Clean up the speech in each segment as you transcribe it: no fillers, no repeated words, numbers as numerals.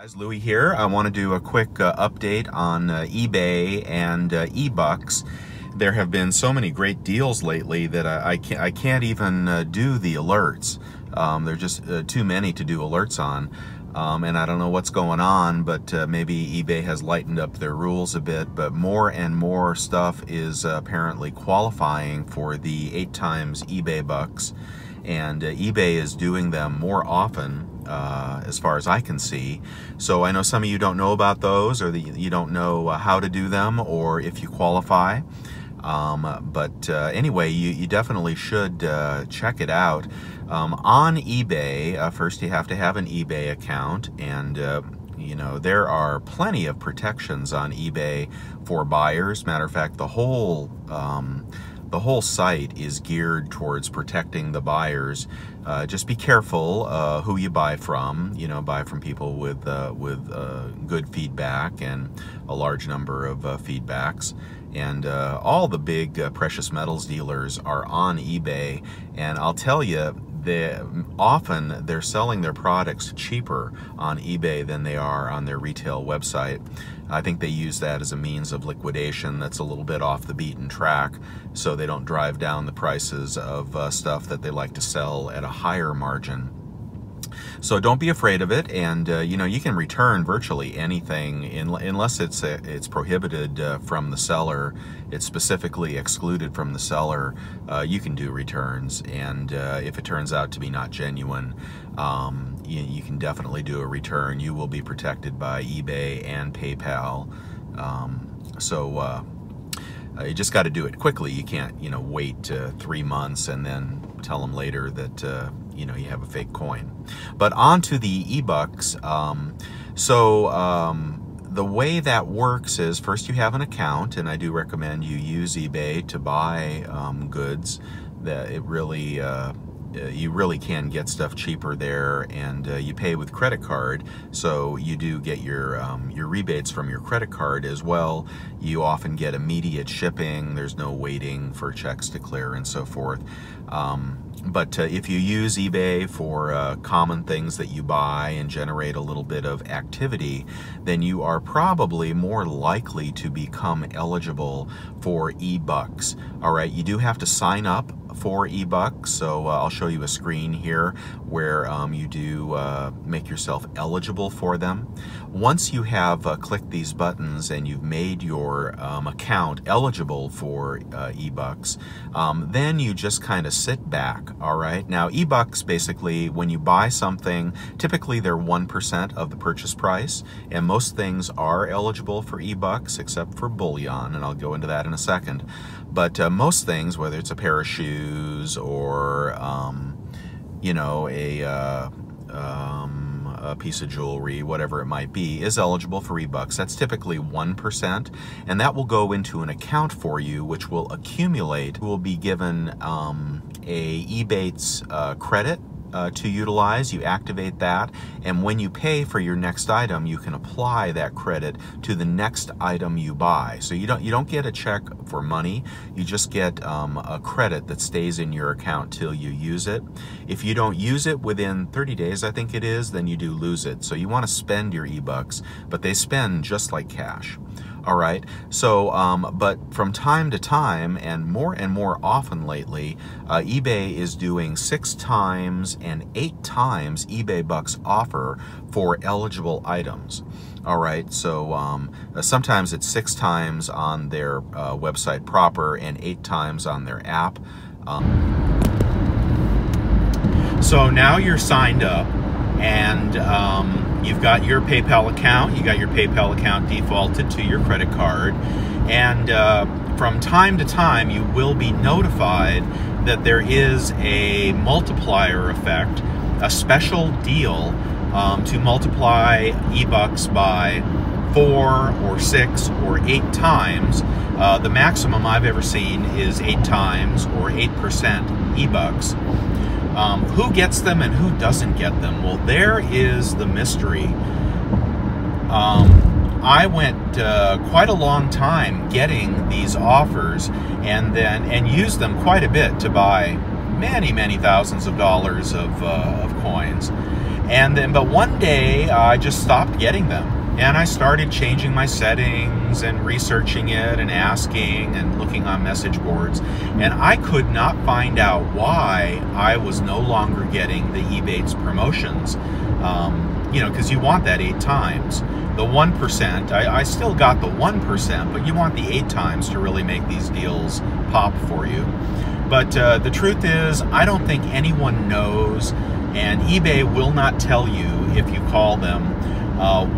Guys, Louis here. I want to do a quick update on eBay and eBucks. There have been so many great deals lately that I can't even do the alerts. There are just too many to do alerts on. And I don't know what's going on, but maybe eBay has lightened up their rules a bit, but more and more stuff is apparently qualifying for the 8 times eBay bucks, and eBay is doing them more often as far as I can see. So I know some of you don't know about those, or you don't know how to do them, or if you qualify. Anyway, you definitely should check it out. On eBay, first you have to have an eBay account, and you know, there are plenty of protections on eBay for buyers. Matter of fact, the whole site is geared towards protecting the buyers. Just be careful who you buy from. You know, buy from people with good feedback and a large number of feedbacks. And all the big precious metals dealers are on eBay, and I'll tell you, often they're selling their products cheaper on eBay than they are on their retail website. I think they use that as a means of liquidation that's a little bit off the beaten track, so they don't drive down the prices of stuff that they like to sell at a higher margin. So don't be afraid of it, and you know, you can return virtually anything unless it's prohibited from the seller. It's specifically excluded from the seller. You can do returns, and if it turns out to be not genuine, you can definitely do a return. You will be protected by eBay and PayPal. You just got to do it quickly. You can't, you know, wait 3 months and then tell them later that you know, you have a fake coin. But on to the eBucks. The way that works is, first you have an account, and I do recommend you use eBay to buy goods. That it really you really can get stuff cheaper there, and you pay with credit card, so you do get your rebates from your credit card as well. You often get immediate shipping. There's no waiting for checks to clear and so forth. But if you use eBay for common things that you buy and generate a little bit of activity, then you are probably more likely to become eligible for eBucks. All right, you do have to sign up for eBucks, so I'll show you a screen here where you do make yourself eligible for them. Once you have clicked these buttons and you've made your account eligible for eBucks, then you just kind of sit back. All right, now eBucks, basically, when you buy something, typically they're 1% of the purchase price, and most things are eligible for eBucks except for bullion, and I'll go into that in a second. But most things, whether it's a pair of shoes or you know, a piece of jewelry, whatever it might be, is eligible for eBucks. That's typically 1%, and that will go into an account for you, which will accumulate. You will be given a Ebates credit to utilize. You activate that, and when you pay for your next item, you can apply that credit to the next item you buy. So you don't get a check for money. You just get a credit that stays in your account till you use it. If you don't use it within 30 days, I think it is, then you do lose it. So you want to spend your eBucks, but they spend just like cash. All right, so but from time to time, and more often lately, eBay is doing 6 times and 8 times eBay Bucks offer for eligible items. All right, so sometimes it's 6 times on their website proper and 8 times on their app. So now you're signed up, and you've got your PayPal account. You got your PayPal account defaulted to your credit card, and from time to time you will be notified that there is a multiplier effect, a special deal to multiply eBucks by 4 or 6 or 8 times. The maximum I've ever seen is 8 times or 8% eBucks. Who gets them and who doesn't get them? Well, there is the mystery. I went quite a long time getting these offers, and used them quite a bit to buy many thousands of dollars of coins. And then, but one day I just stopped getting them, and I started changing my settings and researching it and asking and looking on message boards, and I could not find out why I was no longer getting the Ebates promotions. You know, because you want that 8 times. The 1%, I still got the 1%, but you want the 8 times to really make these deals pop for you. But the truth is, I don't think anyone knows, and eBay will not tell you if you call them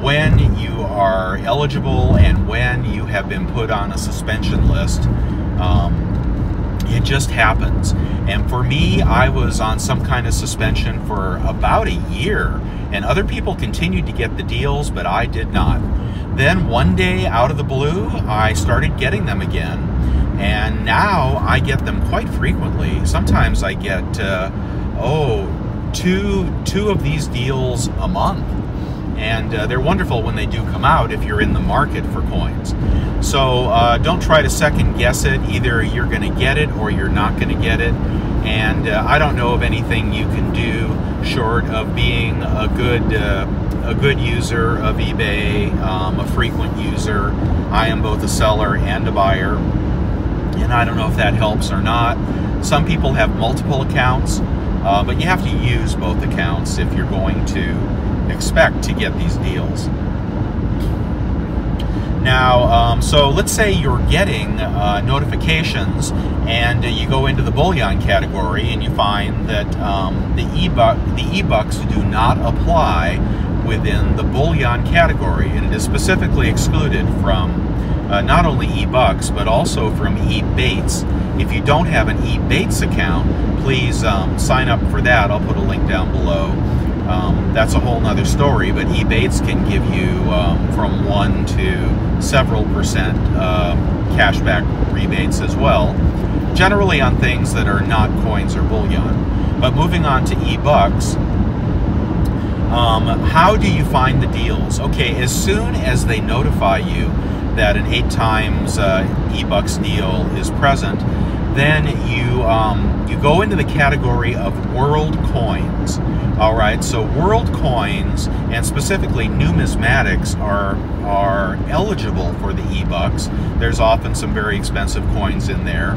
when you are eligible and when you have been put on a suspension list. It just happens. And for me, I was on some kind of suspension for about a year, and other people continued to get the deals, but I did not. Then one day, out of the blue, I started getting them again, and now I get them quite frequently. Sometimes I get, two of these deals a month. And they're wonderful when they do come out if you're in the market for coins. So don't try to second guess it. Either you're going to get it or you're not going to get it. And I don't know of anything you can do short of being a good user of eBay, a frequent user. I am both a seller and a buyer, and I don't know if that helps or not. Some people have multiple accounts, but you have to use both accounts if you're going to expect to get these deals. Now, so let's say you're getting notifications, and you go into the bullion category, and you find that the e-bucks do not apply within the bullion category, and it is specifically excluded from not only e-bucks but also from Ebates. If you don't have an Ebates account, please sign up for that. I'll put a link down below. That's a whole nother story, but Ebates can give you from 1 to several percent cashback rebates as well, generally on things that are not coins or bullion. But moving on to e-bucks, how do you find the deals? Okay, as soon as they notify you that an 8 times e-bucks deal is present, then you go into the category of world coins. All right, so world coins, and specifically numismatics, are eligible for the e-bucks. There's often some very expensive coins in there,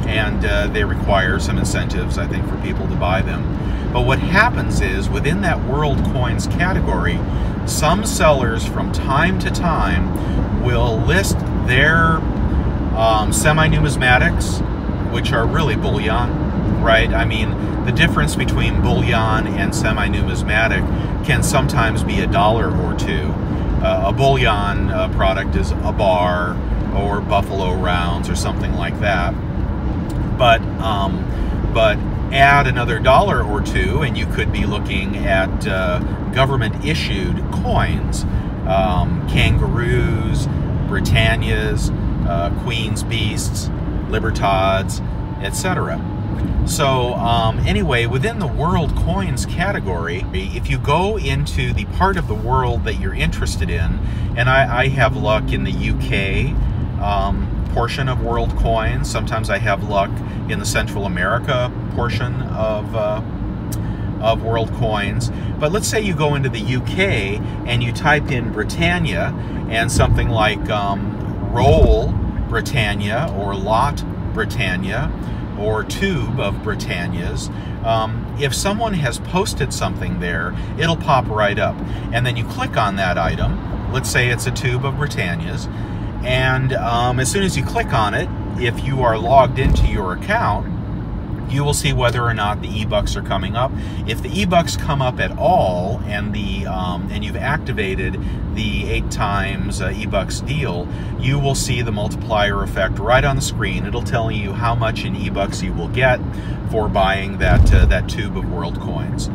and they require some incentives, I think, for people to buy them. But what happens is, within that world coins category, some sellers from time to time will list their semi-numismatics, which are really bullion, right? I mean, the difference between bullion and semi-numismatic can sometimes be $1 or $2. A bullion product is a bar or Buffalo Rounds or something like that. But add another $1 or $2, and you could be looking at government-issued coins, kangaroos, Britannias, Queen's Beasts, Libertads, etc. So anyway, within the world coins category, if you go into the part of the world that you're interested in, and I have luck in the UK portion of world coins, sometimes I have luck in the Central America portion of world coins, but let's say you go into the UK and you type in Britannia and something like roll Britannia or lot Britannia or tube of Britannias, if someone has posted something there, it'll pop right up. And then you click on that item, let's say it's a tube of Britannias, and as soon as you click on it, if you are logged into your account, you will see whether or not the e-bucks are coming up. If the e-bucks come up at all, and you've activated the 8 times e-bucks deal, you will see the multiplier effect right on the screen. It'll tell you how much in e-bucks you will get for buying that tube of world coins,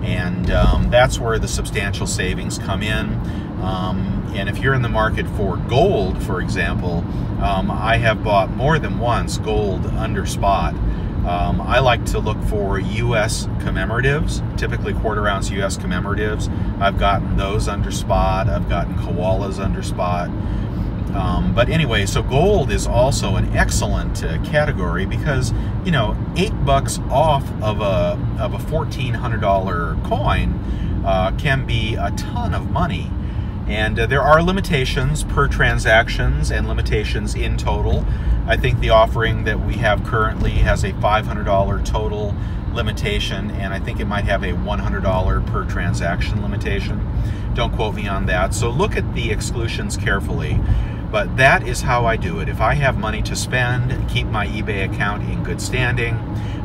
and that's where the substantial savings come in. And if you're in the market for gold, for example, I have bought more than once gold under spot. I like to look for U.S. commemoratives, typically quarter-ounce U.S. commemoratives. I've gotten those under spot. I've gotten koalas under spot. But anyway, so gold is also an excellent category because, you know, $8 off of a $1,400 coin can be a ton of money. And there are limitations per transactions and limitations in total. I think the offering that we have currently has a $500 total limitation, and I think it might have a $100 per transaction limitation. Don't quote me on that. So look at the exclusions carefully. But that is how I do it. If I have money to spend, keep my eBay account in good standing,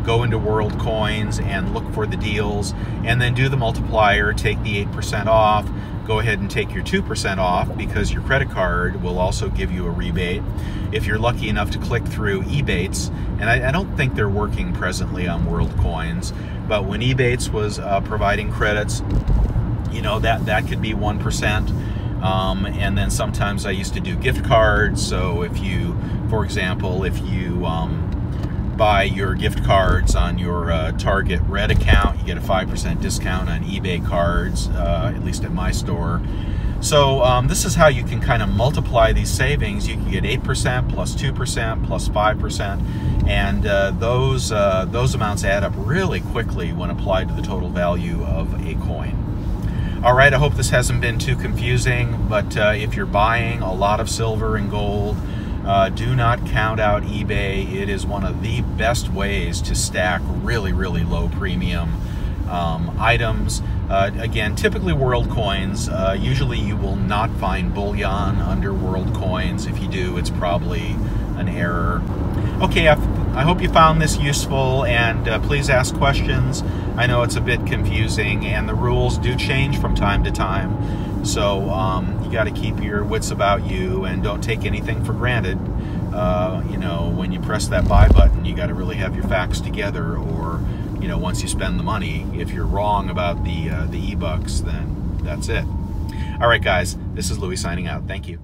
go into World Coins and look for the deals, and then do the multiplier, take the 8% off, go ahead and take your 2% off, because your credit card will also give you a rebate. If you're lucky enough to click through Ebates, and I don't think they're working presently on World Coins, but when Ebates was providing credits, you know, that could be 1%. And then sometimes I used to do gift cards. So if you, for example, if you buy your gift cards on your Target Red account, you get a 5% discount on eBay cards, at least at my store. So this is how you can kind of multiply these savings. You can get 8% plus 2% plus 5%, and those amounts add up really quickly when applied to the total value of a coin. All right, I hope this hasn't been too confusing, but if you're buying a lot of silver and gold, do not count out eBay. It is one of the best ways to stack really, really low premium items. Again, typically World Coins. Usually you will not find bullion under World Coins. If you do, it's probably an error. Okay, I hope you found this useful, and please ask questions. I know it's a bit confusing, and the rules do change from time to time, so you got to keep your wits about you and don't take anything for granted. You know, when you press that buy button, you got to really have your facts together, or you know, once you spend the money, if you're wrong about the e-bucks, then that's it. All right, guys, this is Louis signing out. Thank you.